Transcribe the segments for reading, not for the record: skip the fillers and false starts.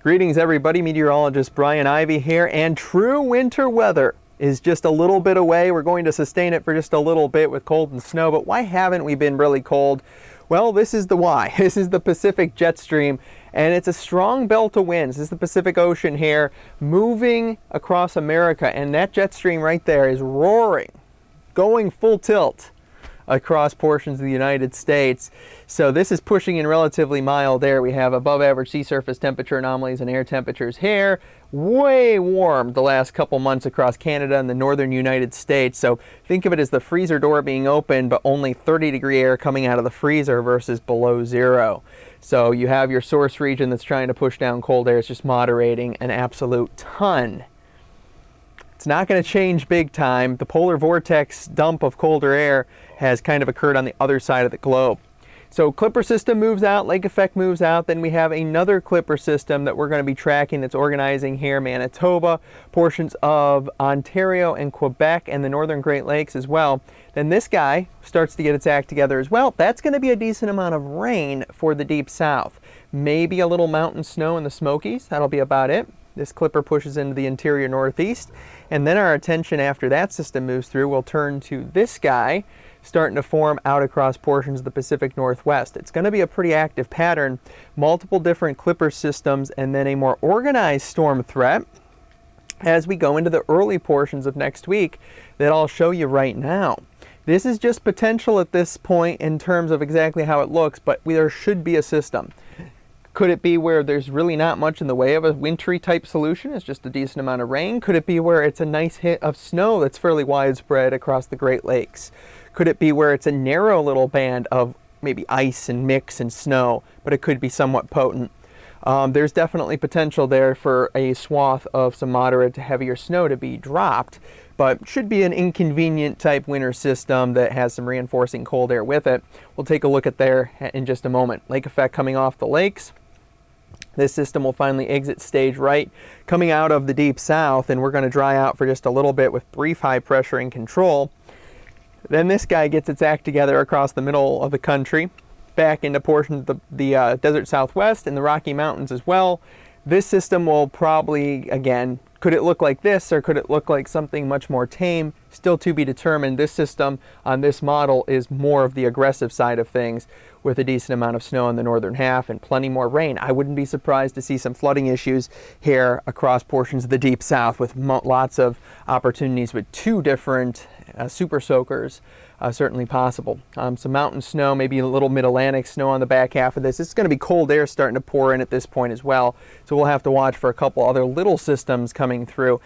Greetings everybody, meteorologist Brian Ivy here, and true winter weather is just a little bit away. We're going to sustain it for just a little bit with cold and snow, but why haven't we been really cold? Well, this is the why. This is the Pacific jet stream, and it's a strong belt of winds. This is the Pacific Ocean here, moving across America, and that jet stream right there is roaring, going full tilt across portions of the United States. So this is pushing in relatively mild air. We have above average sea surface temperature anomalies and air temperatures here. Way warm the last couple months across Canada and the northern United States. So think of it as the freezer door being open, but only 30-degree air coming out of the freezer versus below zero. So you have your source region that's trying to push down cold air. It's just moderating an absolute ton. It's not going to change big time. The polar vortex dump of colder air has kind of occurred on the other side of the globe. So Clipper system moves out, lake effect moves out, then we have another Clipper system that we're going to be tracking that's organizing here, Manitoba, portions of Ontario and Quebec and the northern Great Lakes as well. Then this guy starts to get its act together as well. That's going to be a decent amount of rain for the deep south. Maybe a little mountain snow in the Smokies, that'll be about it. This Clipper pushes into the interior northeast, and then our attention after that system moves through will turn to this guy starting to form out across portions of the Pacific Northwest. It's going to be a pretty active pattern, multiple different Clipper systems, and then a more organized storm threat as we go into the early portions of next week that I'll show you right now. This is just potential at this point in terms of exactly how it looks, but there should be a system. Could it be where there's really not much in the way of a wintry type solution? It's just a decent amount of rain. Could it be where it's a nice hit of snow that's fairly widespread across the Great Lakes? Could it be where it's a narrow little band of maybe ice and mix and snow, but it could be somewhat potent? There's definitely potential there for a swath of some moderate to heavier snow to be dropped, but should be an inconvenient type winter system that has some reinforcing cold air with it. We'll take a look at there in just a moment. Lake effect coming off the lakes. This system will finally exit stage right, coming out of the deep south, and we're going to dry out for just a little bit with brief high pressure and control. Then this guy gets its act together across the middle of the country, back into portions of the desert southwest and the Rocky Mountains as well. This system will probably, again, could it look like this or could it look like something much more tame? Still to be determined. This system on this model is more of the aggressive side of things with a decent amount of snow in the northern half and plenty more rain. I wouldn't be surprised to see some flooding issues here across portions of the deep south with lots of opportunities with two different super soakers. Certainly possible. Some mountain snow, maybe a little mid-Atlantic snow on the back half of this. It's going to be cold air starting to pour in at this point as well, so we'll have to watch for a couple other little systems coming through.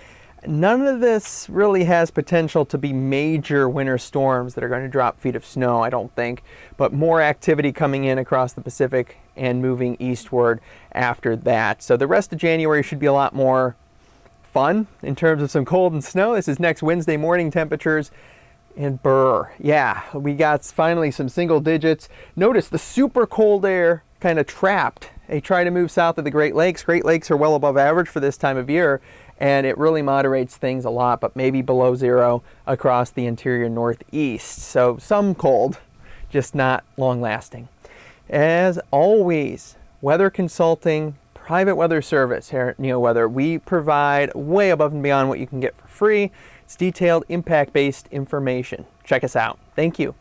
None of this really has potential to be major winter storms that are going to drop feet of snow, I don't think, but more activity coming in across the Pacific and moving eastward after that. So the rest of January should be a lot more fun in terms of some cold and snow. This is next Wednesday morning temperatures. And brr, yeah, we got finally some single digits. Notice the super cold air kind of trapped. They try to move south of the Great Lakes. Great Lakes are well above average for this time of year, and it really moderates things a lot, but maybe below zero across the interior northeast. So some cold, just not long lasting. As always, weather consulting, private weather service here at NeoWeather. We provide way above and beyond what you can get for free. It's detailed, impact-based information. Check us out. Thank you.